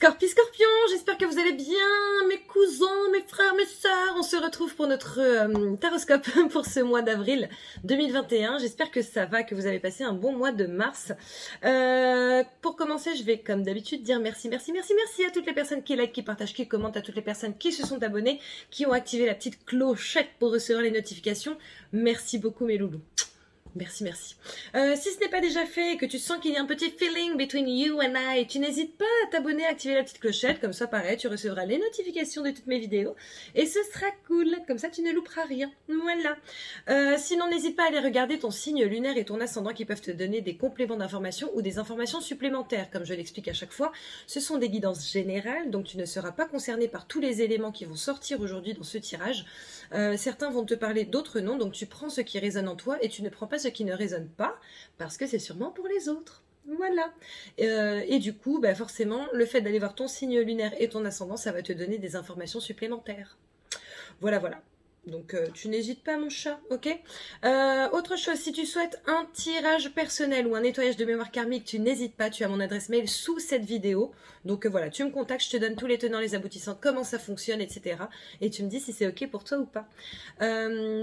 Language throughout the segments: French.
Scorpion, j'espère que vous allez bien, mes cousins, mes frères, mes sœurs. On se retrouve pour notre taroscope pour ce mois d'avril 2021. J'espère que ça va, que vous avez passé un bon mois de mars. Pour commencer, je vais comme d'habitude dire merci à toutes les personnes qui likent, qui partagent, qui commentent, à toutes les personnes qui se sont abonnées, qui ont activé la petite clochette pour recevoir les notifications. Merci beaucoup mes loulous. Merci. Si ce n'est pas déjà fait et que tu sens qu'il y a un petit feeling between you and I, tu n'hésites pas à t'abonner, à activer la petite clochette, comme ça pareil, tu recevras les notifications de toutes mes vidéos et ce sera cool, comme ça tu ne louperas rien. Voilà. Sinon n'hésite pas à aller regarder ton signe lunaire et ton ascendant qui peuvent te donner des compléments d'informations ou des informations supplémentaires, comme je l'explique à chaque fois. Ce sont des guidances générales, donc tu ne seras pas concerné par tous les éléments qui vont sortir aujourd'hui dans ce tirage. Certains vont te parler d'autres noms, donc tu prends ce qui résonne en toi et tu ne prends pas ce qui ne résonne pas, parce que c'est sûrement pour les autres. Voilà. Et du coup, bah forcément, le fait d'aller voir ton signe lunaire et ton ascendant, ça va te donner des informations supplémentaires. Voilà. Donc tu n'hésites pas mon chat, ok. Autre chose, si tu souhaites un tirage personnel ou un nettoyage de mémoire karmique, tu n'hésites pas, tu as mon adresse mail sous cette vidéo. Donc voilà, tu me contactes, je te donne tous les tenants, les aboutissants, comment ça fonctionne, etc. Et tu me dis si c'est ok pour toi ou pas.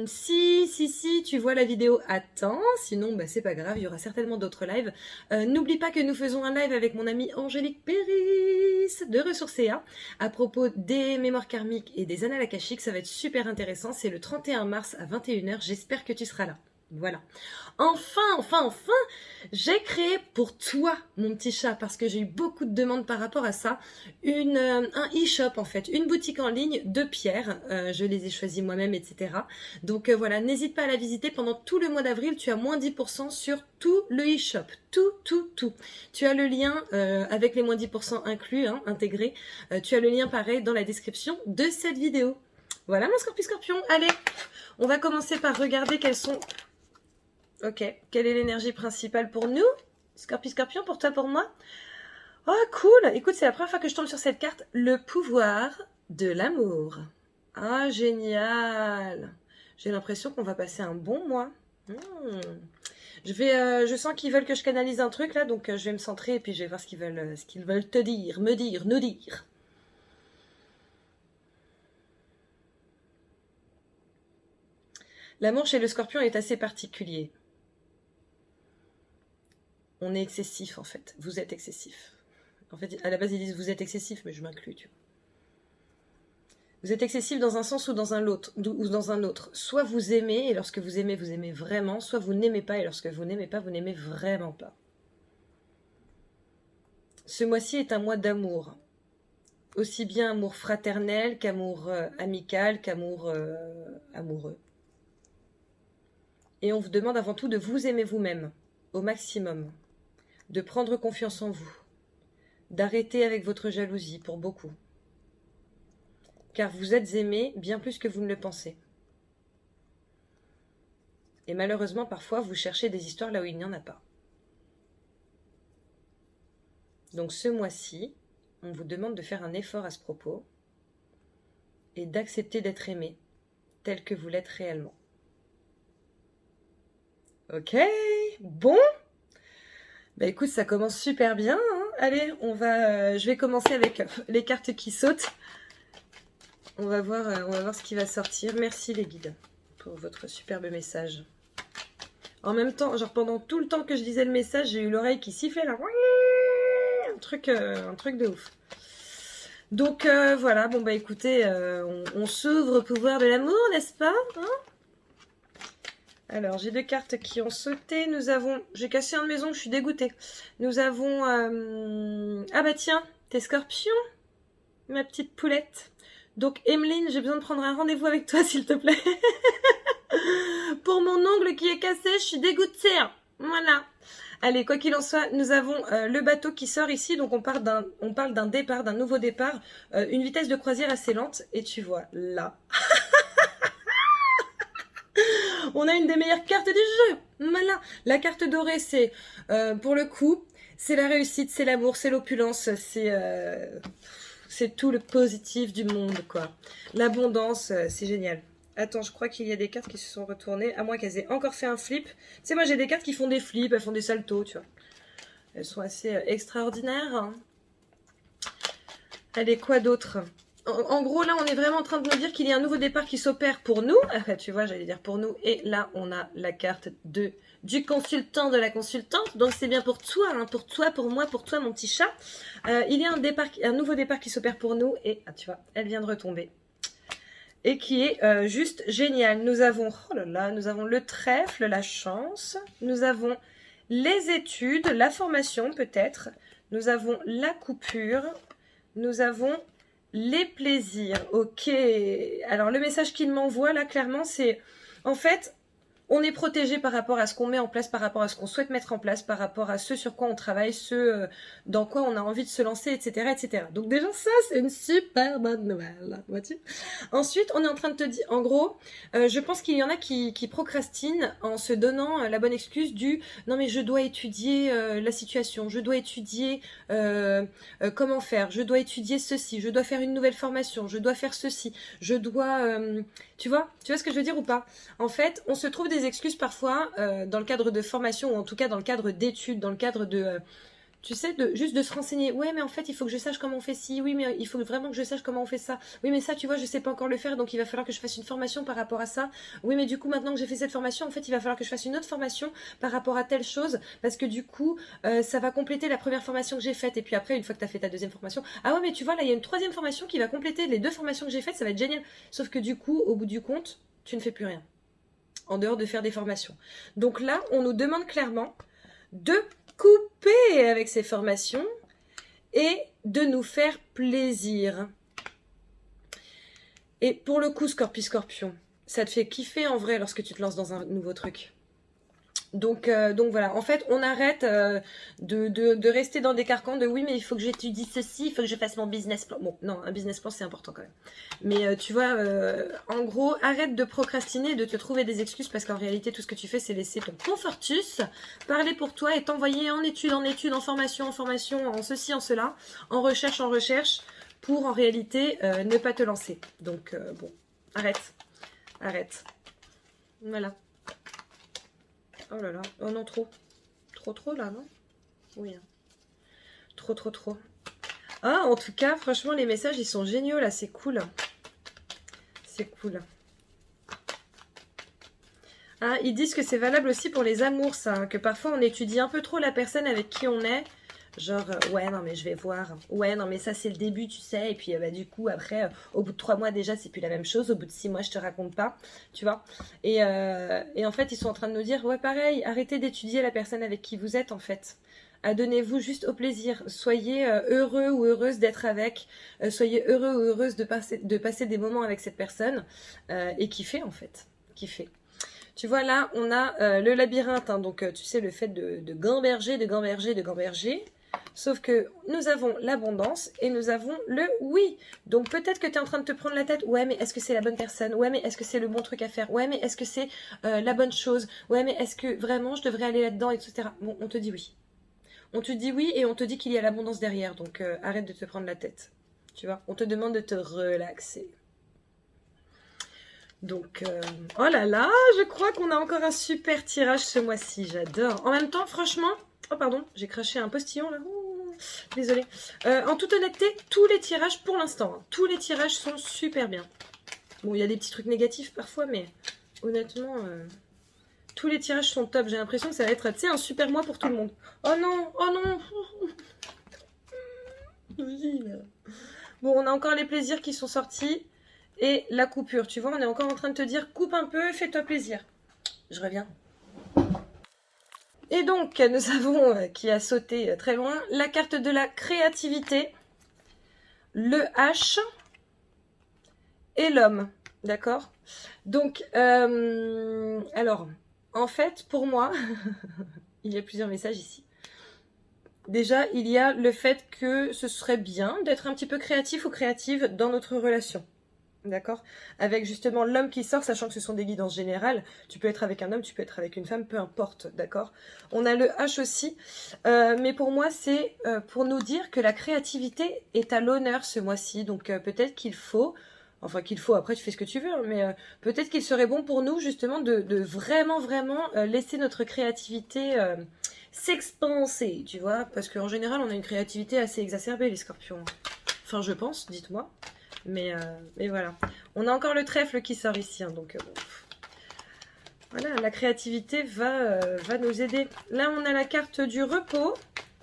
Si tu vois la vidéo à temps, sinon bah, c'est pas grave, il y aura certainement d'autres lives. N'oublie pas que nous faisons un live avec mon amie Angélique Péris de Ressourcea à propos des mémoires karmiques et des annales akashiques, ça va être super intéressant. C'est le 31 mars à 21h, j'espère que tu seras là. Voilà. Enfin, j'ai créé pour toi, mon petit chat, parce que j'ai eu beaucoup de demandes par rapport à ça, un e-shop en fait, une boutique en ligne de pierres, je les ai choisis moi-même, etc. Donc voilà, n'hésite pas à la visiter pendant tout le mois d'avril, tu as moins 10% sur tout le e-shop, tout. Tu as le lien avec les moins 10% inclus, intégrés, tu as le lien pareil dans la description de cette vidéo. Voilà mon Scorpion. Allez, on va commencer par regarder quelles sont... Ok, quelle est l'énergie principale pour nous? Scorpion, pour toi, pour moi? Oh, cool. Écoute, c'est la première fois que je tombe sur cette carte. Le pouvoir de l'amour. Ah, génial. J'ai l'impression qu'on va passer un bon mois. Je sens qu'ils veulent que je canalise un truc, là, donc je vais me centrer et puis je vais voir ce qu'ils veulent te dire, nous dire. L'amour chez le Scorpion est assez particulier. On est excessif en fait. Vous êtes excessif. En fait, à la base, ils disent vous êtes excessif, mais je m'inclus, tu vois. Vous êtes excessif dans un sens ou dans un autre. Soit vous aimez, et lorsque vous aimez vraiment. Soit vous n'aimez pas, et lorsque vous n'aimez pas, vous n'aimez vraiment pas. Ce mois-ci est un mois d'amour. Aussi bien amour fraternel qu'amour amical, qu'amour amoureux. Et on vous demande avant tout de vous aimer vous-même, au maximum. De prendre confiance en vous. D'arrêter avec votre jalousie, pour beaucoup. Car vous êtes aimé bien plus que vous ne le pensez. Et malheureusement, parfois, vous cherchez des histoires là où il n'y en a pas. Donc ce mois-ci, on vous demande de faire un effort à ce propos et d'accepter d'être aimé tel que vous l'êtes réellement. Ok, bon. Bah écoute, ça commence super bien. Allez, je vais commencer avec les cartes qui sautent. On va voir ce qui va sortir. Merci les guides pour votre superbe message. En même temps, genre pendant tout le temps que je lisais le message, j'ai eu l'oreille qui sifflait là. Un truc de ouf. Donc voilà, bon bah écoutez, on s'ouvre au pouvoir de l'amour, n'est-ce pas, Alors, j'ai deux cartes qui ont sauté. Nous avons... J'ai cassé un de mes ongles, je suis dégoûtée. Nous avons... Ah bah tiens, t'es Scorpion, ma petite poulette. Donc, Emeline, j'ai besoin de prendre un rendez-vous avec toi, s'il te plaît. Pour mon ongle qui est cassé, je suis dégoûtée. Voilà. Allez, quoi qu'il en soit, nous avons le bateau qui sort ici. Donc, on parle d'un départ, d'un nouveau départ. Une vitesse de croisière assez lente. Et tu vois, là... On a une des meilleures cartes du jeu. Voilà. La carte dorée, c'est, pour le coup, c'est la réussite, c'est l'amour, c'est l'opulence, c'est tout le positif du monde, quoi. L'abondance, c'est génial. Attends, je crois qu'il y a des cartes qui se sont retournées, à moins qu'elles aient encore fait un flip. Tu sais, moi, j'ai des cartes qui font des flips, elles font des saltos, tu vois. Elles sont assez extraordinaires. Allez, quoi d'autre? En gros, là, on est vraiment en train de nous dire qu'il y a un nouveau départ qui s'opère pour nous. Tu vois, j'allais dire pour nous. Et là, on a la carte du consultant, de la consultante. Donc, c'est bien pour toi, hein, pour toi, pour moi, pour toi, mon petit chat. Il y a un nouveau départ qui s'opère pour nous. Et, tu vois, elle vient de retomber. Et qui est juste génial. Nous avons, oh là là, nous avons le trèfle, la chance. Nous avons les études, la formation peut-être. Nous avons la coupure. Nous avons les plaisirs. Ok. Alors, le message qu'il m'envoie, là, clairement, c'est... En fait, on est protégé par rapport à ce qu'on met en place, par rapport à ce qu'on souhaite mettre en place, par rapport à ce sur quoi on travaille, ce dans quoi on a envie de se lancer, etc., etc. Donc déjà ça, c'est une super bonne nouvelle, vois-tu. Ensuite, on est en train de te dire, en gros, je pense qu'il y en a qui procrastinent en se donnant la bonne excuse du « Non mais je dois étudier la situation, je dois étudier comment faire, je dois étudier ceci, je dois faire une nouvelle formation, je dois faire ceci, je dois... Tu vois ce que je veux dire ou pas? En fait, on se trouve des excuses parfois dans le cadre de formation ou en tout cas dans le cadre d'études, dans le cadre de... tu sais, juste de se renseigner. Ouais, mais en fait, il faut que je sache comment on fait ci. Oui, mais il faut vraiment que je sache comment on fait ça. Oui, mais ça, tu vois, je sais pas encore le faire, donc il va falloir que je fasse une formation par rapport à ça. Oui, mais du coup, maintenant que j'ai fait cette formation, en fait, il va falloir que je fasse une autre formation par rapport à telle chose, parce que du coup, ça va compléter la première formation que j'ai faite. Et puis après, une fois que tu as fait ta deuxième formation, ah ouais, mais tu vois, là, il y a une troisième formation qui va compléter les deux formations que j'ai faites, ça va être génial. Sauf que du coup, au bout du compte, tu ne fais plus rien, en dehors de faire des formations. Donc là, on nous demande clairement de couper avec ces formations et de nous faire plaisir. Et pour le coup, Scorpion, ça te fait kiffer en vrai lorsque tu te lances dans un nouveau truc. Donc voilà, en fait, on arrête de rester dans des carcans de oui, mais il faut que j'étudie ceci, il faut que je fasse mon business plan. Bon, non, un business plan, c'est important quand même. Mais tu vois, en gros, arrête de procrastiner et de te trouver des excuses parce qu'en réalité, tout ce que tu fais, c'est laisser ton confortus parler pour toi et t'envoyer en études, en formation, en ceci, en cela, en recherche, pour en réalité ne pas te lancer. Donc bon, arrête. Voilà. Oh là là, oh non, trop là, non? Oui, hein. Trop. Ah, en tout cas, franchement, les messages, ils sont géniaux, là, c'est cool. C'est cool. Ah, ils disent que c'est valable aussi pour les amours, ça, hein, que parfois, on étudie un peu trop la personne avec qui on est. Genre, ouais, non, mais je vais voir. Ouais, non, mais ça, c'est le début, tu sais. Et puis, bah, du coup, après, au bout de 3 mois, déjà, c'est plus la même chose. Au bout de 6 mois, je te raconte pas. Tu vois. Et en fait, ils sont en train de nous dire, ouais, pareil, arrêtez d'étudier la personne avec qui vous êtes, en fait. Adonnez-vous juste au plaisir. Soyez heureux ou heureuse d'être avec. Soyez heureux ou heureuse de passer des moments avec cette personne. Et kiffer, en fait. Kiffer. Tu vois, là, on a le labyrinthe. Hein, donc, tu sais, le fait de gamberger. Sauf que nous avons l'abondance et nous avons le oui. Donc peut-être que tu es en train de te prendre la tête. Ouais, mais est-ce que c'est la bonne personne? Ouais, mais est-ce que c'est le bon truc à faire? Ouais, mais est-ce que c'est la bonne chose? Ouais, mais est-ce que vraiment je devrais aller là-dedans, etc. Bon, on te dit oui. On te dit oui et on te dit qu'il y a l'abondance derrière. Donc arrête de te prendre la tête. Tu vois, on te demande de te relaxer. Donc, oh là là, je crois qu'on a encore un super tirage ce mois-ci. J'adore. En même temps, franchement... Oh pardon, j'ai craché un postillon là. Désolée. En toute honnêteté, tous les tirages pour l'instant, hein, tous les tirages sont super bien. Bon, il y a des petits trucs négatifs parfois, mais honnêtement, tous les tirages sont top. J'ai l'impression que ça va être, tu sais, un super mois pour tout le monde. Oh non, oh non. Bon, on a encore les plaisirs qui sont sortis et la coupure. Tu vois, on est encore en train de te dire, coupe un peu, fais-toi plaisir. Je reviens. Et donc, nous avons, qui a sauté très loin, la carte de la créativité, le H et l'homme, d'accord? Donc, alors, en fait, pour moi, il y a plusieurs messages ici. Déjà, il y a le fait que ce serait bien d'être un petit peu créatif ou créative dans notre relation. D'accord? Avec justement l'homme qui sort, sachant que ce sont des guidances générales. Tu peux être avec un homme, tu peux être avec une femme, peu importe. D'accord? On a le H aussi. Mais pour moi, c'est pour nous dire que la créativité est à l'honneur ce mois-ci. Donc peut-être qu'il faut... Enfin qu'il faut, après tu fais ce que tu veux. Hein, mais peut-être qu'il serait bon pour nous justement de vraiment laisser notre créativité s'expanser. Tu vois? Parce qu'en général, on a une créativité assez exacerbée, les scorpions. Enfin, je pense, dites-moi. Mais voilà. On a encore le trèfle qui sort ici. Hein, donc, bon. Voilà, la créativité va nous aider. Là, on a la carte du repos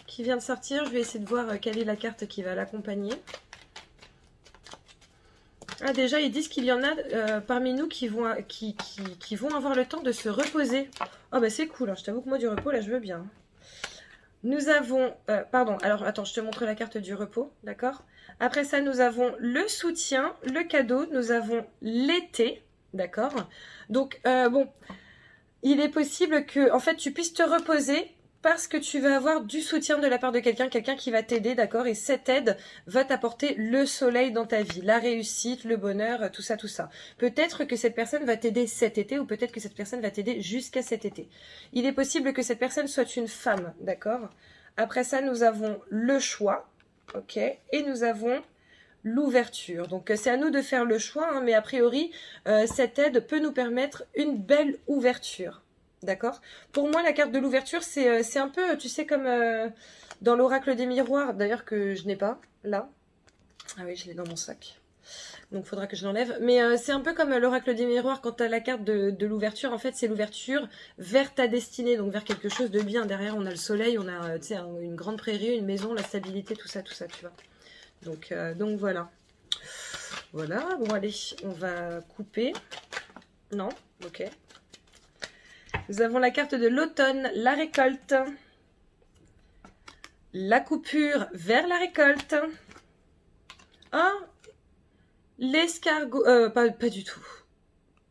qui vient de sortir. Je vais essayer de voir quelle est la carte qui va l'accompagner. Ah, déjà, ils disent qu'il y en a parmi nous qui vont avoir le temps de se reposer. Oh, bah c'est cool. Hein. Je t'avoue que moi, du repos, là, je veux bien. Nous avons... pardon, alors, attends, je te montre la carte du repos, d'accord? Après ça, nous avons le soutien, le cadeau. Nous avons l'été, d'accord? Donc, bon, il est possible que, en fait, tu puisses te reposer parce que tu vas avoir du soutien de la part de quelqu'un qui va t'aider, d'accord? Et cette aide va t'apporter le soleil dans ta vie, la réussite, le bonheur, tout ça, tout ça. Peut-être que cette personne va t'aider cet été ou peut-être que cette personne va t'aider jusqu'à cet été. Il est possible que cette personne soit une femme, d'accord? Après ça, nous avons le choix, ok? Et nous avons l'ouverture. Donc, c'est à nous de faire le choix, hein, mais a priori, cette aide peut nous permettre une belle ouverture. D'accord? Pour moi, la carte de l'ouverture, c'est un peu, tu sais, comme dans l'oracle des miroirs, d'ailleurs que je n'ai pas, là. Ah oui, je l'ai dans mon sac. Donc, il faudra que je l'enlève. Mais c'est un peu comme l'oracle des miroirs, quand tu as la carte de l'ouverture, en fait, c'est l'ouverture vers ta destinée, donc vers quelque chose de bien. Derrière, on a le soleil, on a, tu sais, une grande prairie, une maison, la stabilité, tout ça, tu vois. Donc voilà. Voilà, bon allez, on va couper. Non, ok. Nous avons la carte de l'automne, la récolte. La coupure vers la récolte. Ah, l'escargot. Pas du tout.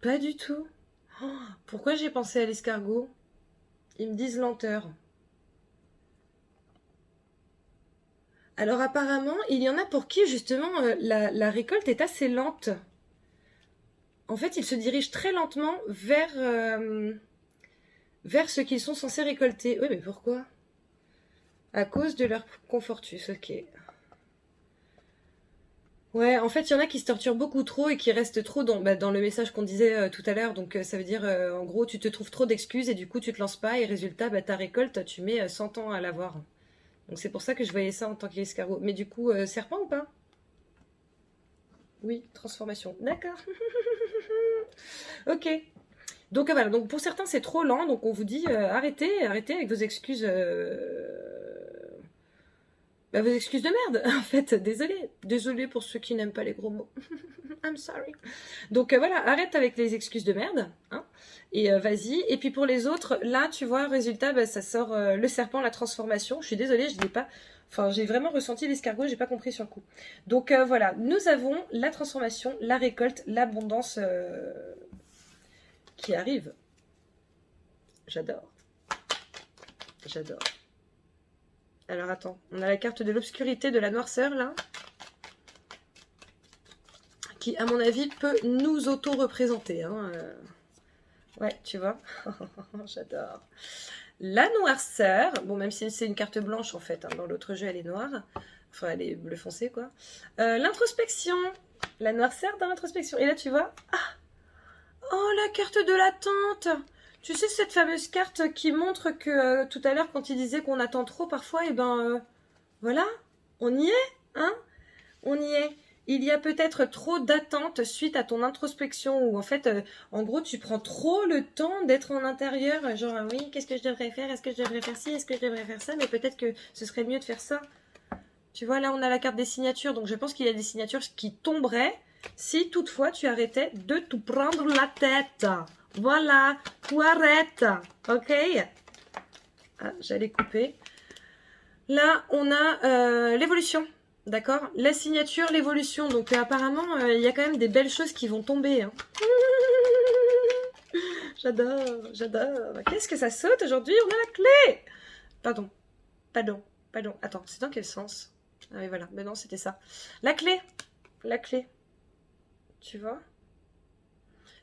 Pas du tout. Oh, pourquoi j'ai pensé à l'escargot? Ils me disent lenteur. Alors apparemment, il y en a pour qui justement la récolte est assez lente. En fait, ils se dirigent très lentement vers ce qu'ils sont censés récolter. Oui, mais pourquoi? À cause de leur confortus, ok. Ouais, en fait, il y en a qui se torturent beaucoup trop et qui restent trop dans le message qu'on disait tout à l'heure. Donc, ça veut dire, en gros, tu te trouves trop d'excuses et du coup, tu te lances pas. Et résultat, ta récolte, tu mets 100 ans à l'avoir. Donc, c'est pour ça que je voyais ça en tant qu'escargot. Mais du coup, serpent ou pas? Oui, transformation. D'accord. Ok. Donc voilà, donc pour certains c'est trop lent, donc on vous dit arrêtez avec vos excuses, vos excuses de merde, en fait, désolé pour ceux qui n'aiment pas les gros mots, I'm sorry. Donc voilà, arrête avec les excuses de merde, hein, et vas-y, et puis pour les autres, là tu vois, résultat, ça sort le serpent, la transformation, je suis désolée, je n'ai pas... Enfin, j'ai vraiment ressenti l'escargot, j'ai pas compris sur le coup. Donc voilà, nous avons la transformation, la récolte, l'abondance qui arrive. J'adore. J'adore. Alors attends, on a la carte de l'obscurité, de la noirceur là. Qui à mon avis peut nous auto-représenter. Hein. Ouais, tu vois. J'adore. La noirceur. Bon, même si c'est une carte blanche en fait. Hein, dans l'autre jeu elle est noire. Enfin elle est bleu foncé quoi. L'introspection. La noirceur dans l'introspection. Et là tu vois. Ah, oh la carte de l'attente. Tu sais, cette fameuse carte qui montre que tout à l'heure, quand il disait qu'on attend trop parfois, et voilà, on y est, hein? On y est. Il y a peut-être trop d'attente suite à ton introspection, où en fait, en gros, tu prends trop le temps d'être en intérieur, genre, oui, qu'est-ce que je devrais faire? Est-ce que je devrais faire ci? Est-ce que je devrais faire ça? Mais peut-être que ce serait mieux de faire ça. Tu vois, là, on a la carte des signatures, donc je pense qu'il y a des signatures qui tomberaient si toutefois tu arrêtais de tout prendre la tête. Voilà, tu arrêtes, ok? Ah, j'allais couper. Là, on a l'évolution, d'accord? La signature, l'évolution. Donc apparemment, il y a quand même des belles choses qui vont tomber. Hein. J'adore, j'adore. Qu'est-ce que ça saute aujourd'hui? On a la clé! Pardon. Attends, c'est dans quel sens? Ah oui, voilà. Mais non, c'était ça. La clé. La clé. Tu vois?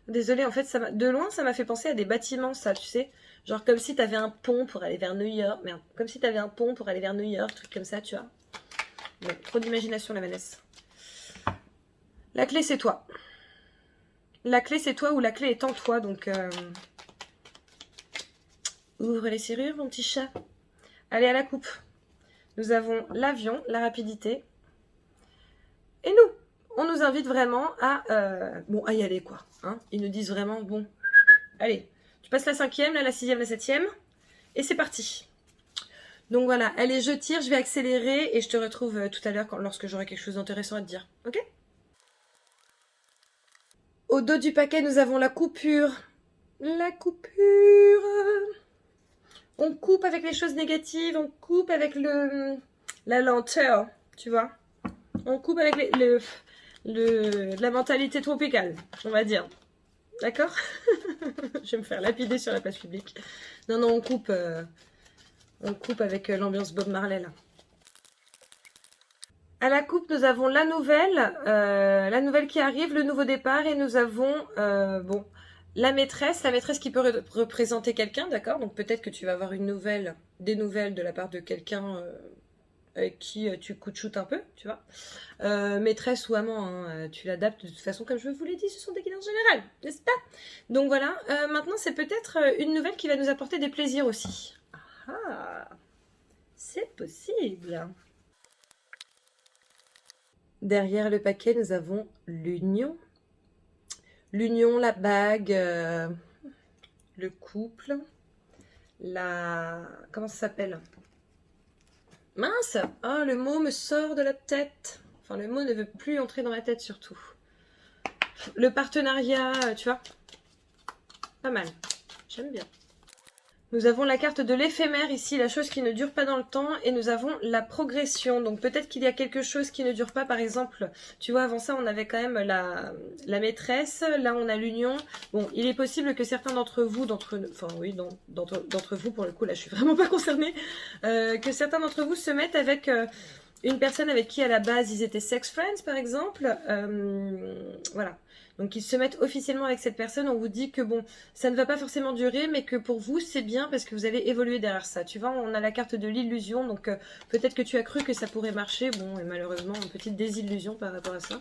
Désolée, en fait, de loin, ça m'a fait penser à des bâtiments, ça, tu sais. Genre comme si t'avais un pont pour aller vers New York. Merde, comme si t'avais un pont pour aller vers New York, truc comme ça, tu vois. Bon, trop d'imagination, la Vanessa. La clé, c'est toi. La clé, c'est toi ou la clé est en toi, donc... Ouvre les serrures, mon petit chat. Allez, à la coupe. Nous avons l'avion, la rapidité. Et nous, on nous invite vraiment à y aller, quoi. Hein. Ils nous disent vraiment, bon, allez, tu passes la 5e, là, la 6e, la 7e, et c'est parti. Donc voilà, allez, je tire, je vais accélérer, et je te retrouve tout à l'heure lorsque j'aurai quelque chose d'intéressant à te dire. Ok? Au dos du paquet, nous avons la coupure. La coupure. On coupe avec les choses négatives, on coupe avec la lenteur, tu vois. On coupe avec la mentalité tropicale, on va dire. D'accord? Je vais me faire lapider sur la place publique. Non, non, on coupe avec l'ambiance Bob Marley, là. À la coupe, nous avons la nouvelle qui arrive, le nouveau départ, et nous avons, la maîtresse qui peut représenter quelqu'un, d'accord? Donc peut-être que tu vas avoir des nouvelles de la part de quelqu'un avec qui tu couchoutes un peu, tu vois. Maîtresse ou amant, hein, tu l'adaptes de toute façon, comme je vous l'ai dit, ce sont des guides en général, n'est-ce pas? Donc voilà, maintenant c'est peut-être une nouvelle qui va nous apporter des plaisirs aussi. Ah, c'est possible. Derrière le paquet, nous avons l'union. L'union, la bague, le couple, comment ça s'appelle? Mince! Oh, le mot me sort de la tête. Enfin, le mot ne veut plus entrer dans ma tête, surtout. Le partenariat, tu vois? Pas mal. J'aime bien. Nous avons la carte de l'éphémère ici, la chose qui ne dure pas dans le temps, et nous avons la progression. Donc peut-être qu'il y a quelque chose qui ne dure pas, par exemple, tu vois, avant ça on avait quand même la maîtresse, là on a l'union. Bon, il est possible que certains d'entre vous, d'entre vous, pour le coup là je suis vraiment pas concernée, que certains d'entre vous se mettent avec une personne avec qui à la base ils étaient sex friends par exemple, voilà. Donc ils se mettent officiellement avec cette personne, on vous dit que bon, ça ne va pas forcément durer, mais que pour vous c'est bien parce que vous avez évolué derrière ça. Tu vois, on a la carte de l'illusion, donc peut-être que tu as cru que ça pourrait marcher, bon, et malheureusement une petite désillusion par rapport à ça.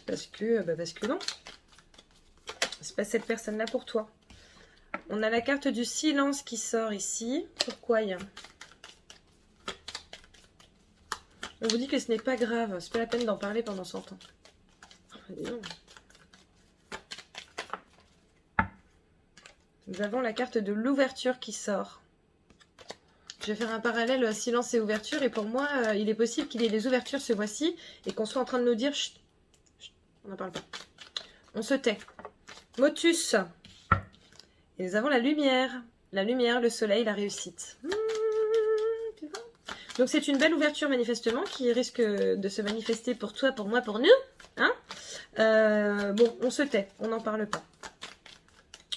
Parce que non, c'est pas cette personne-là pour toi. On a la carte du silence qui sort ici. Pourquoi il y a... On vous dit que ce n'est pas grave, c'est pas la peine d'en parler pendant 100 ans. Nous avons la carte de l'ouverture qui sort. Je vais faire un parallèle silence et ouverture. Et pour moi, il est possible qu'il y ait des ouvertures ce mois-ci et qu'on soit en train de nous dire chut, chut, on n'en parle pas. On se tait. Motus. Et nous avons la lumière. La lumière, le soleil, la réussite. Tu vois ? Donc c'est une belle ouverture manifestement qui risque de se manifester pour toi, pour moi, pour nous. Hein, bon, on se tait, on n'en parle pas.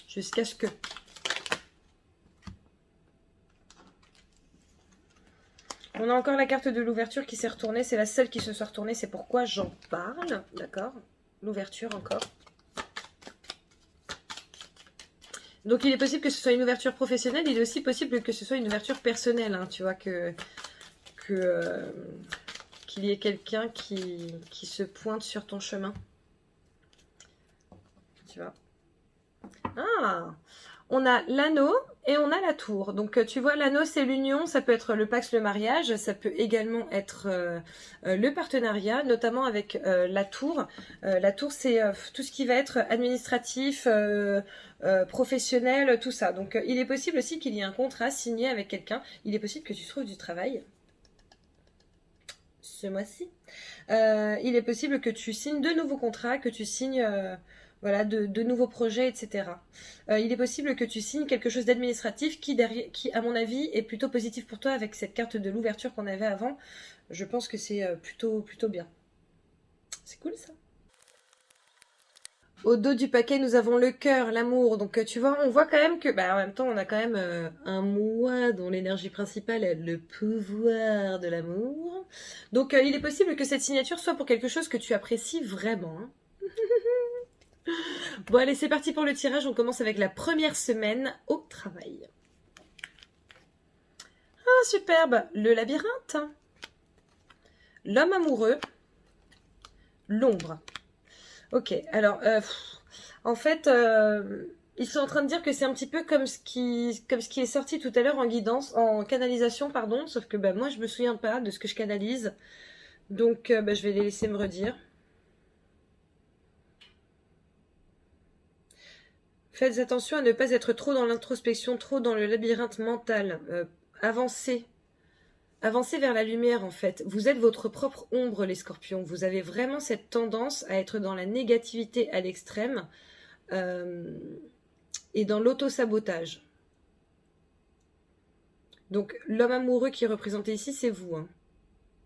Jusqu'à ce que... On a encore la carte de l'ouverture qui s'est retournée. C'est la seule qui se soit retournée. C'est pourquoi j'en parle. D'accord. L'ouverture encore. Donc il est possible que ce soit une ouverture professionnelle. Il est aussi possible que ce soit une ouverture personnelle. Hein, tu vois, qu'il y ait quelqu'un qui se pointe sur ton chemin. Tu vois. Ah, on a l'anneau et on a la tour. Donc tu vois, l'anneau c'est l'union, ça peut être le pax, le mariage, ça peut également être le partenariat, notamment avec la tour. La tour c'est tout ce qui va être administratif, professionnel, tout ça. Donc il est possible aussi qu'il y ait un contrat signé avec quelqu'un. Il est possible que tu trouves du travail ce mois-ci. Il est possible que tu signes de nouveaux contrats, que tu signes... voilà, de nouveaux projets, etc. Il est possible que tu signes quelque chose d'administratif qui, à mon avis, est plutôt positif pour toi avec cette carte de l'ouverture qu'on avait avant. Je pense que c'est plutôt bien. C'est cool, ça. Au dos du paquet, nous avons le cœur, l'amour. Donc, tu vois, on voit quand même que... en même temps, on a quand même un mois dont l'énergie principale est le pouvoir de l'amour. Donc, il est possible que cette signature soit pour quelque chose que tu apprécies vraiment. Hein. Bon allez, c'est parti pour le tirage. On commence avec la première semaine au travail. Ah, superbe. Le labyrinthe. L'homme amoureux. L'ombre. Ok, alors, en fait, ils sont en train de dire que c'est un petit peu comme ce qui est sorti tout à l'heure en guidance, en canalisation, pardon. Sauf que moi, je me souviens pas de ce que je canalise. Donc, bah, je vais les laisser me redire. Faites attention à ne pas être trop dans l'introspection, trop dans le labyrinthe mental. Avancez. Avancez vers la lumière, en fait. Vous êtes votre propre ombre, les scorpions. Vous avez vraiment cette tendance à être dans la négativité à l'extrême et dans l'auto-sabotage. Donc, l'homme amoureux qui est représenté ici, c'est vous. Hein.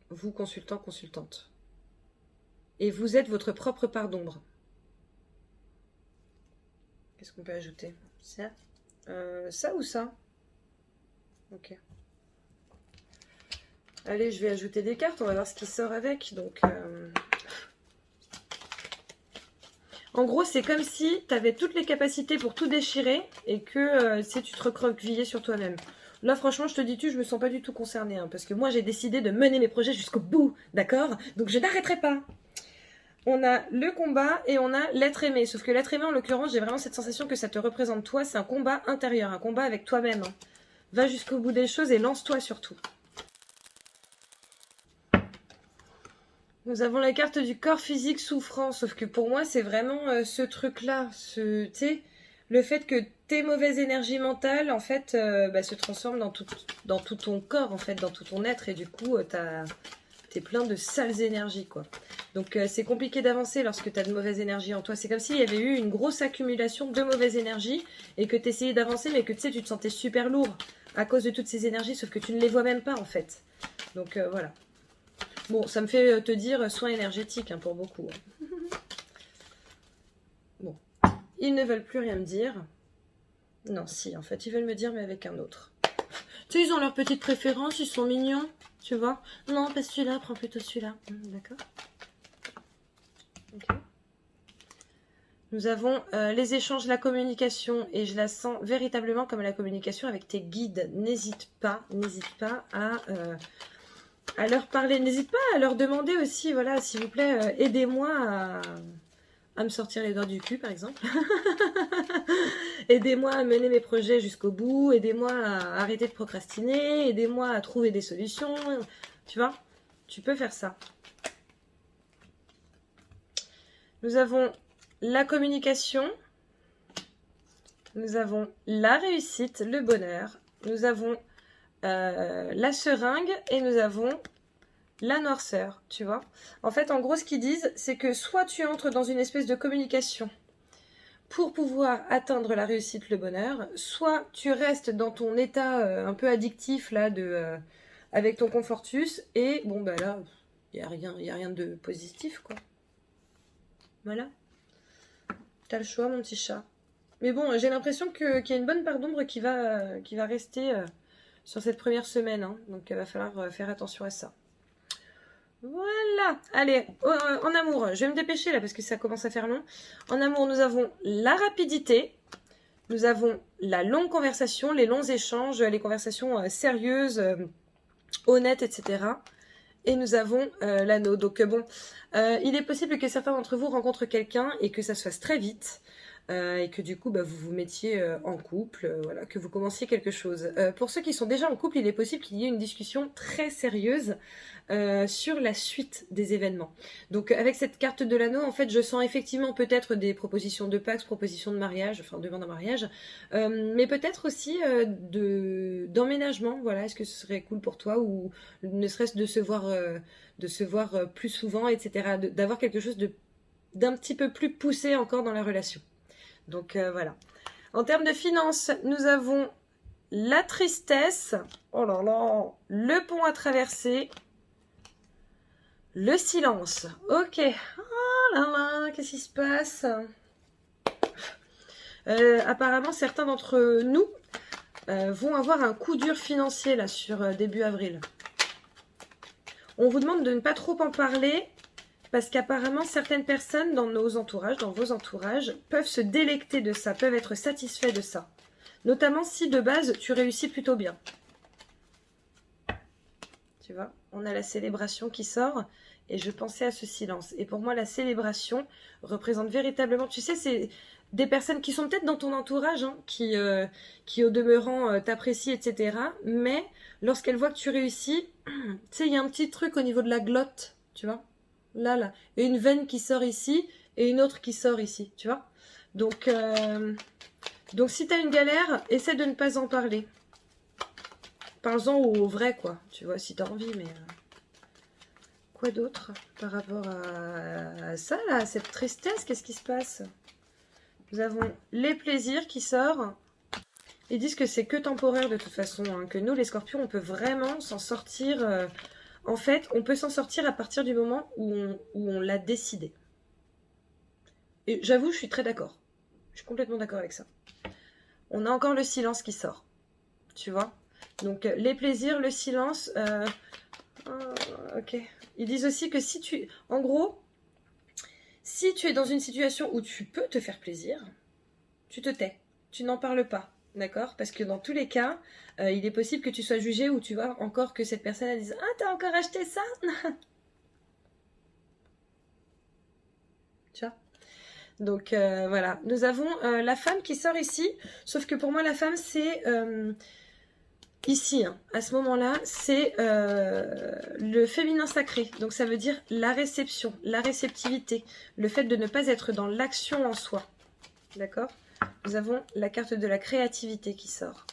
Vous, consultant, consultante. Et vous êtes votre propre part d'ombre. Qu'est-ce qu'on peut ajouter? Ça ça ou ça? Ok. Allez, je vais ajouter des cartes, on va voir ce qui sort avec. Donc, en gros, c'est comme si tu avais toutes les capacités pour tout déchirer et que si tu te recroquevillais sur toi-même. Là, franchement, je te dis je me sens pas du tout concernée. Hein, parce que moi, j'ai décidé de mener mes projets jusqu'au bout, d'accord? Donc, je n'arrêterai pas. On a le combat et on a l'être aimé. Sauf que l'être aimé, en l'occurrence, j'ai vraiment cette sensation que ça te représente toi. C'est un combat intérieur, un combat avec toi-même. Hein. Va jusqu'au bout des choses et lance-toi surtout. Nous avons la carte du corps physique souffrant, sauf que pour moi, c'est vraiment ce truc-là, tu sais, le fait que tes mauvaises énergies mentales, en fait, se transforment dans tout ton corps, en fait, dans tout ton être, et du coup, t'es plein de sales énergies, quoi. Donc, c'est compliqué d'avancer lorsque t'as de mauvaises énergies en toi. C'est comme s'il y avait eu une grosse accumulation de mauvaises énergies, et que t'essayais d'avancer, mais que, tu sais, tu te sentais super lourd à cause de toutes ces énergies, sauf que tu ne les vois même pas, en fait. Donc, voilà. Bon, ça me fait te dire soin énergétique hein, pour beaucoup. Bon, ils ne veulent plus rien me dire. Non, si, en fait, ils veulent me dire, mais avec un autre. Tu sais, ils ont leurs petites préférences, ils sont mignons, tu vois. Non, pas celui-là, prends plutôt celui-là. D'accord. Ok. Nous avons les échanges, la communication, et je la sens véritablement comme la communication avec tes guides. N'hésite pas à leur parler. N'hésite pas à leur demander aussi, voilà, s'il vous plaît, aidez-moi à me sortir les doigts du cul, par exemple. Aidez-moi à mener mes projets jusqu'au bout. Aidez-moi à arrêter de procrastiner. Aidez-moi à trouver des solutions. Tu vois, tu peux faire ça. Nous avons la communication. Nous avons la réussite, le bonheur. Nous avons la seringue et nous avons la noirceur, tu vois. En fait, en gros, ce qu'ils disent, c'est que soit tu entres dans une espèce de communication pour pouvoir atteindre la réussite, le bonheur, soit tu restes dans ton état un peu addictif là avec ton Confortus et bon bah là, il y a rien de positif quoi. Voilà. T'as le choix, mon petit chat. Mais bon, j'ai l'impression qu'il y a une bonne part d'ombre qui va rester sur cette première semaine. Hein. Donc, il va falloir faire attention à ça. Voilà. Allez, en amour, je vais me dépêcher là parce que ça commence à faire long. En amour, nous avons la rapidité. Nous avons la longue conversation, les longs échanges, les conversations sérieuses, honnêtes, etc. Et nous avons l'anneau. Donc bon, il est possible que certains d'entre vous rencontrent quelqu'un et que ça se fasse très vite. Et que du coup bah, vous vous mettiez en couple, voilà, que vous commenciez quelque chose. Pour ceux qui sont déjà en couple, il est possible qu'il y ait une discussion très sérieuse sur la suite des événements. Donc avec cette carte de l'anneau, en fait, je sens effectivement peut-être des propositions de Pax, propositions de mariage, enfin demande en mariage, mais peut-être aussi d'emménagement. Voilà, est-ce que ce serait cool pour toi ou ne serait-ce de se voir plus souvent, etc. D'avoir quelque chose d'un petit peu plus poussé encore dans la relation. Donc voilà. En termes de finances, nous avons la tristesse. Oh là là. Le pont à traverser. Le silence. Ok. Oh là là. Qu'est-ce qui se passe? Apparemment, certains d'entre nous vont avoir un coup dur financier là sur début avril. On vous demande de ne pas trop en parler. Parce qu'apparemment, certaines personnes dans nos entourages, dans vos entourages, peuvent se délecter de ça, peuvent être satisfaits de ça. Notamment si de base, tu réussis plutôt bien. Tu vois, on a la célébration qui sort et je pensais à ce silence. Et pour moi, la célébration représente véritablement, tu sais, c'est des personnes qui sont peut-être dans ton entourage, hein, qui au demeurant t'apprécient, etc. Mais lorsqu'elles voient que tu réussis, tu sais, il y a un petit truc au niveau de la glotte. tu vois. Là. Et une veine qui sort ici, et une autre qui sort ici, tu vois. Donc si tu as une galère, essaie de ne pas en parler. Parle-en au vrai, quoi, tu vois, si tu as envie, mais... Quoi d'autre par rapport à ça, là, à cette tristesse? Qu'est-ce qui se passe? Nous avons les plaisirs qui sortent. Ils disent que c'est que temporaire de toute façon, hein, que nous, les scorpions, on peut vraiment s'en sortir. En fait, on peut s'en sortir à partir du moment où on l'a décidé. Et j'avoue, je suis très d'accord. Je suis complètement d'accord avec ça. On a encore le silence qui sort. Tu vois? Donc, les plaisirs, le silence... ok. Ils disent aussi que si tu... En gros, si tu es dans une situation où tu peux te faire plaisir, tu te tais. Tu n'en parles pas. D'accord? Parce que dans tous les cas, il est possible que tu sois jugé ou tu vois encore que cette personne elle dise « Ah, t'as encore acheté ça ?» Tu vois? Donc, voilà. Nous avons la femme qui sort ici. Sauf que pour moi, la femme, c'est... ici, hein, à ce moment-là, c'est le féminin sacré. Donc, ça veut dire la réception, la réceptivité. Le fait de ne pas être dans l'action en soi. D'accord? Nous avons la carte de la créativité qui sort.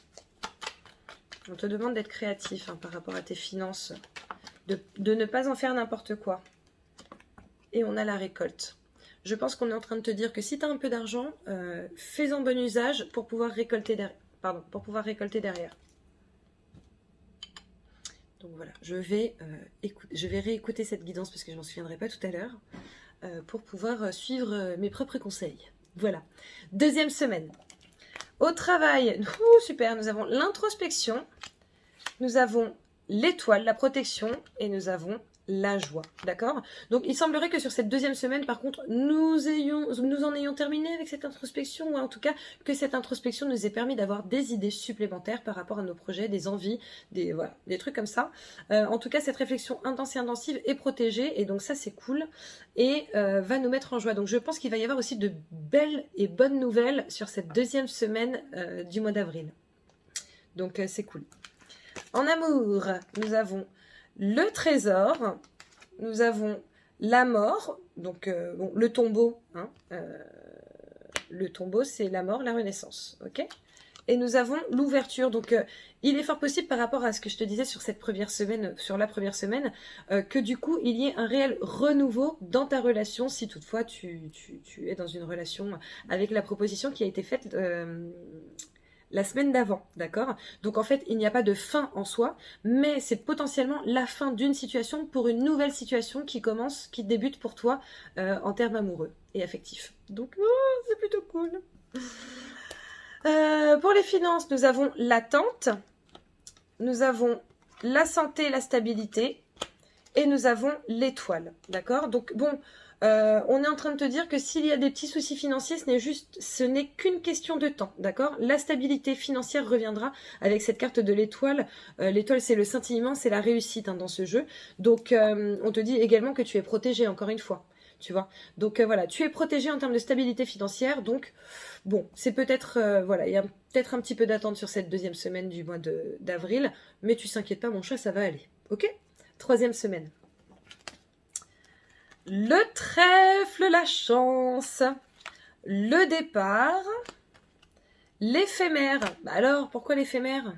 On te demande d'être créatif, hein, par rapport à tes finances. De ne pas en faire n'importe quoi. Et on a la récolte. Je pense qu'on est en train de te dire que si tu as un peu d'argent, fais-en bon usage pour pouvoir récolter derrière. Donc voilà, je vais réécouter cette guidance parce que je ne m'en souviendrai pas tout à l'heure pour pouvoir suivre mes propres conseils. Voilà. Deuxième semaine. Au travail, super, nous avons l'introspection, nous avons l'étoile, la protection, et nous avons la joie, d'accord? Donc il semblerait que sur cette deuxième semaine, par contre, nous en ayons terminé avec cette introspection, ou en tout cas que cette introspection nous ait permis d'avoir des idées supplémentaires par rapport à nos projets, des envies, des trucs comme ça. En tout cas, cette réflexion intense et intensive est protégée, et donc ça c'est cool, et va nous mettre en joie. Donc je pense qu'il va y avoir aussi de belles et bonnes nouvelles sur cette deuxième semaine du mois d'avril. Donc c'est cool. En amour, nous avons le trésor, nous avons la mort, donc bon, le tombeau, hein, le tombeau c'est la mort, la renaissance, ok? Et nous avons l'ouverture, donc il est fort possible par rapport à ce que je te disais sur cette première semaine, que du coup il y ait un réel renouveau dans ta relation, si toutefois tu es dans une relation avec la proposition qui a été faite la semaine d'avant, d'accord? Donc en fait, il n'y a pas de fin en soi, mais c'est potentiellement la fin d'une situation pour une nouvelle situation qui débute pour toi en termes amoureux et affectifs. Donc, c'est plutôt cool. Pour les finances, nous avons l'attente, nous avons la santé, la stabilité, et nous avons l'étoile, d'accord? Donc bon... on est en train de te dire que s'il y a des petits soucis financiers, ce n'est qu'une question de temps, d'accord? La stabilité financière reviendra avec cette carte de l'étoile. L'étoile, c'est le scintillement, c'est la réussite hein, dans ce jeu. Donc, on te dit également que tu es protégé, encore une fois, tu vois? Donc, voilà, tu es protégé en termes de stabilité financière. Donc, bon, c'est peut-être, voilà, il y a peut-être un petit peu d'attente sur cette deuxième semaine du mois d'avril. Mais tu t'inquiètes pas, mon chat, ça va aller, ok? Troisième semaine. Le trèfle, la chance, le départ, l'éphémère. Bah alors, pourquoi l'éphémère?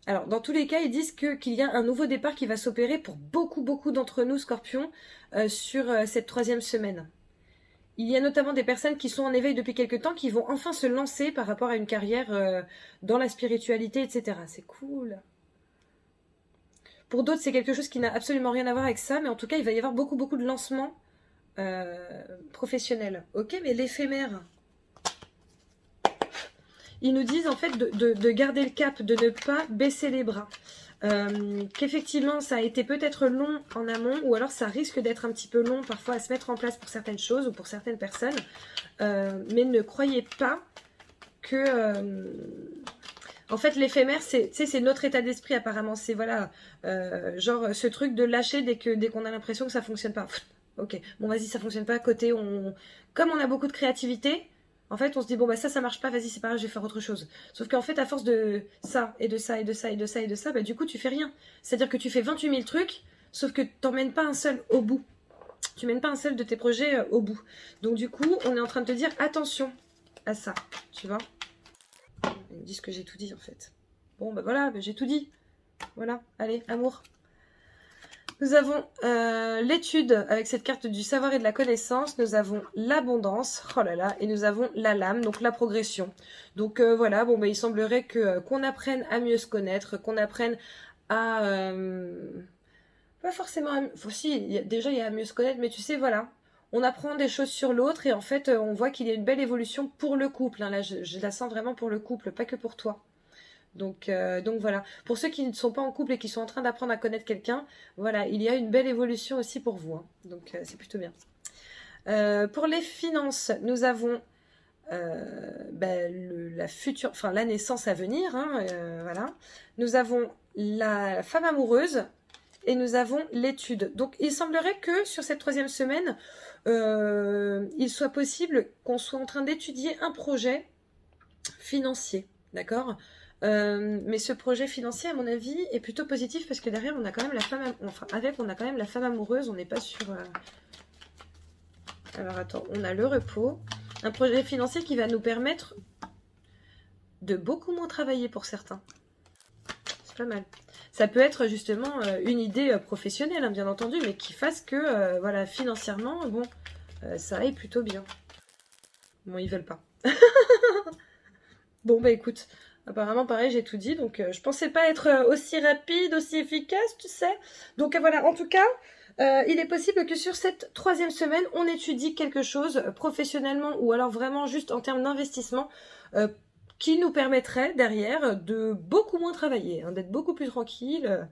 Alors, dans tous les cas, ils disent qu'il y a un nouveau départ qui va s'opérer pour beaucoup d'entre nous, Scorpions, sur cette troisième semaine. Il y a notamment des personnes qui sont en éveil depuis quelque temps qui vont enfin se lancer par rapport à une carrière dans la spiritualité, etc. C'est cool. Pour d'autres, c'est quelque chose qui n'a absolument rien à voir avec ça, mais en tout cas, il va y avoir beaucoup de lancements professionnels. Ok, mais l'éphémère, ils nous disent en fait de garder le cap, de ne pas baisser les bras. Qu'effectivement, ça a été peut-être long en amont, ou alors ça risque d'être un petit peu long parfois à se mettre en place pour certaines choses ou pour certaines personnes. Mais ne croyez pas que... en fait, l'éphémère, c'est notre état d'esprit apparemment. C'est voilà, genre ce truc de lâcher dès qu'on a l'impression que ça fonctionne pas. Ok, bon vas-y, ça fonctionne pas. Comme on a beaucoup de créativité, en fait, on se dit bon bah ça marche pas. Vas-y, c'est pas grave, je vais faire autre chose. Sauf qu'en fait, à force de ça et de ça et de ça et de ça et de ça, bah du coup tu fais rien. C'est-à-dire que tu fais 28 000 trucs, sauf que t'emmènes pas un seul au bout. tu mènes pas un seul de tes projets au bout. Donc du coup, on est en train de te dire attention à ça, tu vois. Ils me disent que j'ai tout dit en fait. Bon bah voilà, bah, j'ai tout dit. Voilà, allez, amour. Nous avons l'étude avec cette carte du savoir et de la connaissance. Nous avons l'abondance, oh là là, et nous avons la lame, donc la progression. Donc voilà, bon bah il semblerait que qu'on apprenne à mieux se connaître, qu'on apprenne à pas forcément si, déjà il y a à mieux se connaître, mais tu sais voilà, on apprend des choses sur l'autre et en fait on voit qu'il y a une belle évolution pour le couple, hein. Là je la sens vraiment pour le couple, pas que pour toi. Donc voilà, pour ceux qui ne sont pas en couple et qui sont en train d'apprendre à connaître quelqu'un, voilà, il y a une belle évolution aussi pour vous, hein. Donc c'est plutôt bien. Pour les finances, nous avons la future, enfin la naissance à venir, hein, voilà. Nous avons la femme amoureuse et nous avons l'étude. Donc il semblerait que sur cette 3e semaine, il soit possible qu'on soit en train d'étudier un projet financier, d'accord. Mais ce projet financier, à mon avis, est plutôt positif parce que derrière, on a quand même la femme, enfin avec, on a quand même la femme amoureuse. On n'est pas sur. Alors attends, on a le repos, un projet financier qui va nous permettre de beaucoup moins travailler pour certains. C'est pas mal. Ça peut être justement une idée professionnelle, hein, bien entendu, mais qui fasse que, voilà, financièrement, bon, ça aille plutôt bien. Bon, ils veulent pas. Bon, bah écoute. Apparemment, pareil, j'ai tout dit, donc je pensais pas être aussi rapide, aussi efficace, tu sais. Donc voilà, en tout cas, il est possible que sur cette 3e semaine, on étudie quelque chose professionnellement ou alors vraiment juste en termes d'investissement qui nous permettrait derrière de beaucoup moins travailler, hein, d'être beaucoup plus tranquille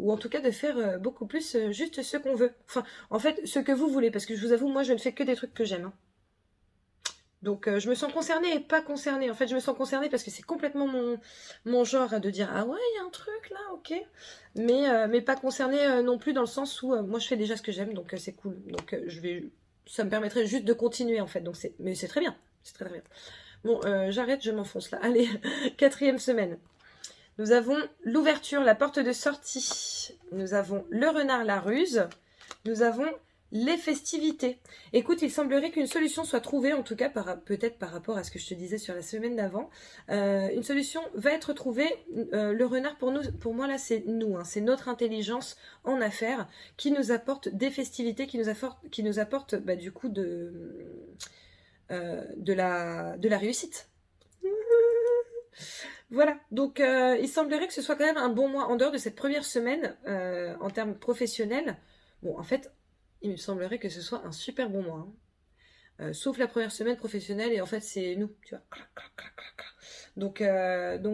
ou en tout cas de faire beaucoup plus juste ce qu'on veut. Enfin, en fait, ce que vous voulez, parce que je vous avoue, moi, je ne fais que des trucs que j'aime, hein. Donc je me sens concernée et pas concernée. En fait, je me sens concernée parce que c'est complètement mon genre de dire ah ouais, il y a un truc là, ok. Mais pas concernée non plus dans le sens où moi je fais déjà ce que j'aime, donc c'est cool. Donc ça me permettrait juste de continuer en fait. Donc mais c'est très bien, c'est très très bien. Bon, j'arrête, je m'enfonce là. Allez, 4e semaine. Nous avons l'ouverture, la porte de sortie. Nous avons le renard, la ruse. Nous avons les festivités. Écoute, il semblerait qu'une solution soit trouvée, en tout cas peut-être par rapport à ce que je te disais sur la semaine d'avant. Une solution va être trouvée. Le renard, pour moi là, c'est nous, hein, c'est notre intelligence en affaires qui nous apporte des festivités, qui nous apporte du coup de la réussite. Voilà, donc il semblerait que ce soit quand même un bon mois en dehors de cette première semaine en termes professionnels. Bon, en fait, il me semblerait que ce soit un super bon mois, hein. Sauf la première semaine professionnelle, et en fait, c'est nous, tu vois. Donc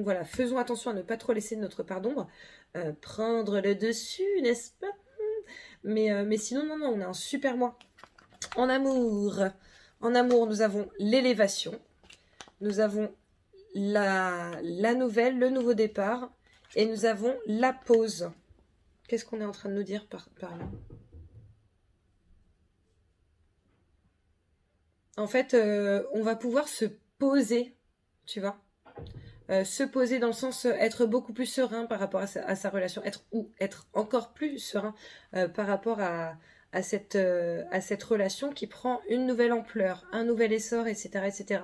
voilà, faisons attention à ne pas trop laisser notre part d'ombre prendre le dessus, n'est-ce pas? Mais sinon, non, on a un super mois. En amour, nous avons l'élévation, nous avons la nouvelle, le nouveau départ, et nous avons la pause. Qu'est-ce qu'on est en train de nous dire par là? En fait, on va pouvoir se poser, tu vois. Se poser dans le sens être beaucoup plus serein par rapport à sa relation, être encore plus serein par rapport à cette relation qui prend une nouvelle ampleur, un nouvel essor, etc., etc.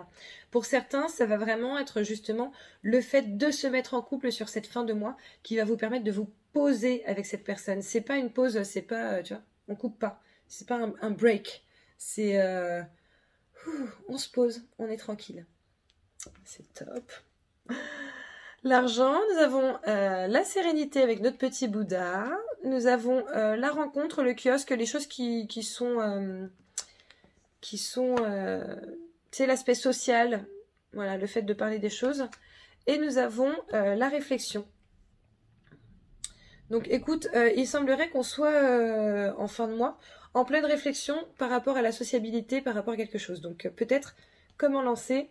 Pour certains, ça va vraiment être justement le fait de se mettre en couple sur cette fin de mois qui va vous permettre de vous poser avec cette personne. C'est pas une pause, c'est pas, tu vois, on coupe pas. C'est pas un break. C'est on se pose, on est tranquille. C'est top. L'argent, nous avons la sérénité avec notre petit Bouddha. Nous avons la rencontre, le kiosque, les choses qui sont c'est l'aspect social, voilà, le fait de parler des choses. Et nous avons la réflexion. Donc écoute, il semblerait qu'on soit en fin de mois en pleine réflexion par rapport à la sociabilité, par rapport à quelque chose. Donc peut-être comment lancer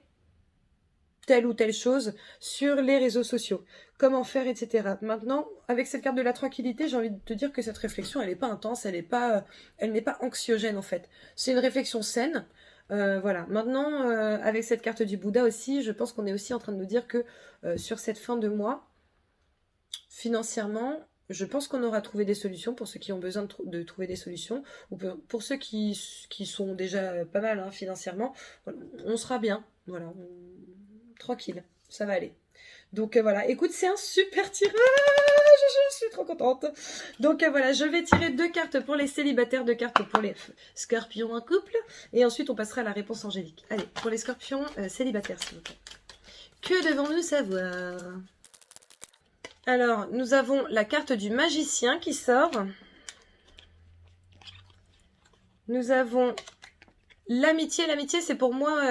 telle ou telle chose sur les réseaux sociaux, comment faire, etc. Maintenant, avec cette carte de la tranquillité, j'ai envie de te dire que cette réflexion, elle n'est pas intense, elle n'est pas anxiogène en fait. C'est une réflexion saine. Voilà. Maintenant, avec cette carte du Bouddha aussi, je pense qu'on est aussi en train de nous dire que sur cette fin de mois, financièrement, Je pense qu'on aura trouvé des solutions pour ceux qui ont besoin de trouver des solutions, ou pour ceux qui sont déjà pas mal hein, financièrement, on sera bien, voilà, tranquille, ça va aller. Donc voilà, écoute, c'est un super tirage, je suis trop contente. Donc voilà, je vais tirer 2 cartes pour les célibataires, 2 cartes pour les scorpions en couple, et ensuite on passera à la réponse angélique. Allez, pour les scorpions célibataires, s'il vous plaît. Que devons-nous savoir? Alors, nous avons la carte du magicien qui sort. Nous avons l'amitié. L'amitié, c'est pour moi,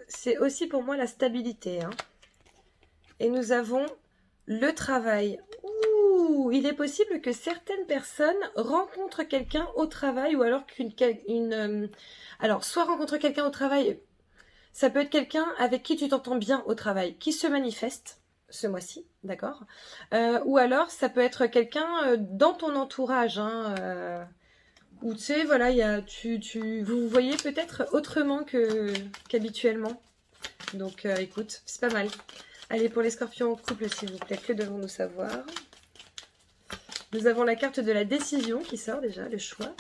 c'est aussi pour moi la stabilité. Hein. Et nous avons le travail. Ouh, il est possible que certaines personnes rencontrent quelqu'un au travail ou alors alors, soit rencontrent quelqu'un au travail, ça peut être quelqu'un avec qui tu t'entends bien au travail, qui se manifeste ce mois-ci, d'accord ou alors, ça peut être quelqu'un dans ton entourage, hein, où tu sais, voilà, vous vous voyez peut-être autrement qu'habituellement. Donc, écoute, c'est pas mal. Allez, pour les scorpions en couple, s'il vous plaît, que devons-nous savoir? Nous avons la carte de la décision qui sort déjà, le choix.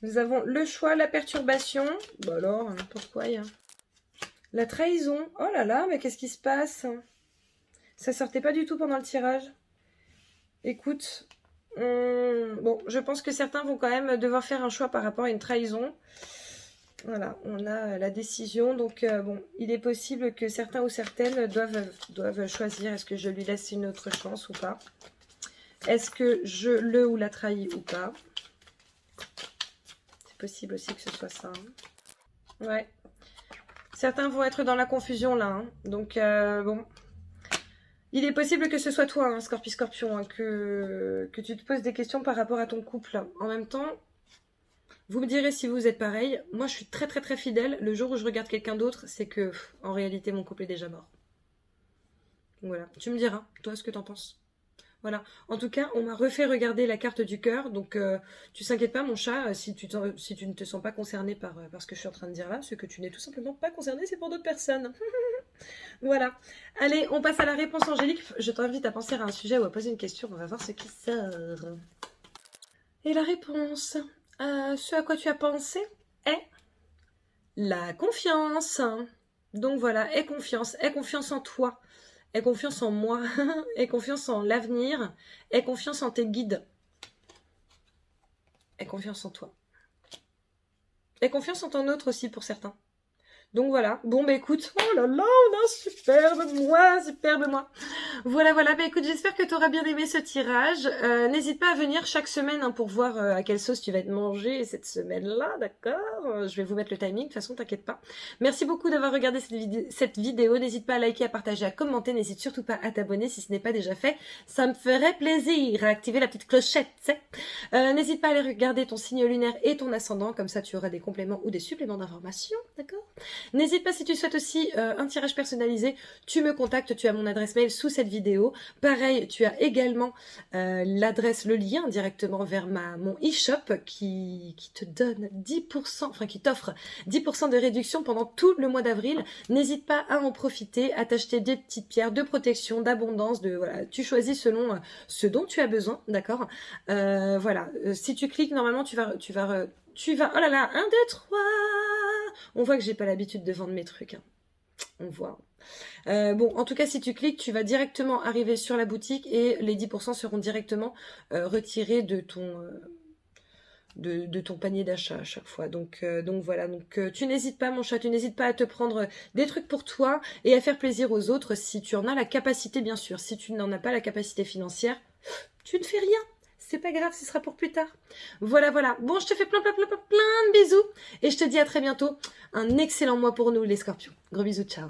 Nous avons le choix, la perturbation. Bah alors, n'importe quoi, hein. La trahison. Oh là là, mais qu'est-ce qui se passe? Ça sortait pas du tout pendant le tirage. Écoute, bon, je pense que certains vont quand même devoir faire un choix par rapport à une trahison. Voilà, on a la décision. Donc, bon, il est possible que certains ou certaines doivent choisir. Est-ce que je lui laisse une autre chance ou pas? Est-ce que je le ou la trahis ou pas? C'est possible aussi que ce soit ça. Hein. Ouais. Certains vont être dans la confusion là. Hein. Donc, bon... Il est possible que ce soit toi, hein, Scorpion, hein, que tu te poses des questions par rapport à ton couple. En même temps, vous me direz si vous êtes pareil. Moi, je suis très très très fidèle. Le jour où je regarde quelqu'un d'autre, c'est que, en réalité, mon couple est déjà mort. Donc voilà. Tu me diras, toi, ce que t'en penses. Voilà. En tout cas, on m'a refait regarder la carte du cœur. Donc, tu t'inquiètes pas, mon chat, si tu ne te sens pas concerné par ce que je suis en train de dire là, ce que tu n'es tout simplement pas concerné, c'est pour d'autres personnes. Voilà. Allez, on passe à la réponse angélique. Je t'invite à penser à un sujet ou à poser une question. On va voir ce qui sort. Et la réponse, ce à quoi tu as pensé, est la confiance. Donc voilà, aie confiance en toi, aie confiance en moi, aie confiance en l'avenir, aie confiance en tes guides, aie confiance en toi. Aie confiance en ton autre aussi pour certains. Donc voilà, bon bah écoute, oh là là, on a un superbe mois. Voilà, bah écoute, j'espère que tu auras bien aimé ce tirage. N'hésite pas à venir chaque semaine hein, pour voir à quelle sauce tu vas être mangé cette semaine-là, d'accord? Je vais vous mettre le timing, de toute façon, t'inquiète pas. Merci beaucoup d'avoir regardé cette vidéo. N'hésite pas à liker, à partager, à commenter. N'hésite surtout pas à t'abonner si ce n'est pas déjà fait. Ça me ferait plaisir. À activer la petite clochette, tu sais. N'hésite pas à aller regarder ton signe lunaire et ton ascendant, comme ça tu auras des compléments ou des suppléments d'informations, d'accord? N'hésite pas si tu souhaites aussi un tirage personnalisé, tu me contactes, tu as mon adresse mail sous cette vidéo. Pareil, tu as également l'adresse, le lien directement vers mon e-shop qui te donne 10%, enfin qui t'offre 10% de réduction pendant tout le mois d'avril. N'hésite pas à en profiter, à t'acheter des petites pierres de protection, d'abondance, voilà, tu choisis selon ce dont tu as besoin, d'accord? Voilà, si tu cliques, normalement tu vas, oh là là, 1, 2, 3. On voit que j'ai pas l'habitude de vendre mes trucs. Hein. On voit. Bon, en tout cas, si tu cliques, tu vas directement arriver sur la boutique et les 10% seront directement retirés de ton panier d'achat à chaque fois. Donc voilà, tu n'hésites pas mon chat, tu n'hésites pas à te prendre des trucs pour toi et à faire plaisir aux autres si tu en as la capacité bien sûr. Si tu n'en as pas la capacité financière, tu ne fais rien. C'est pas grave, ce sera pour plus tard. Voilà. Bon, je te fais plein de bisous. Et je te dis à très bientôt. Un excellent mois pour nous, les scorpions. Gros bisous, ciao.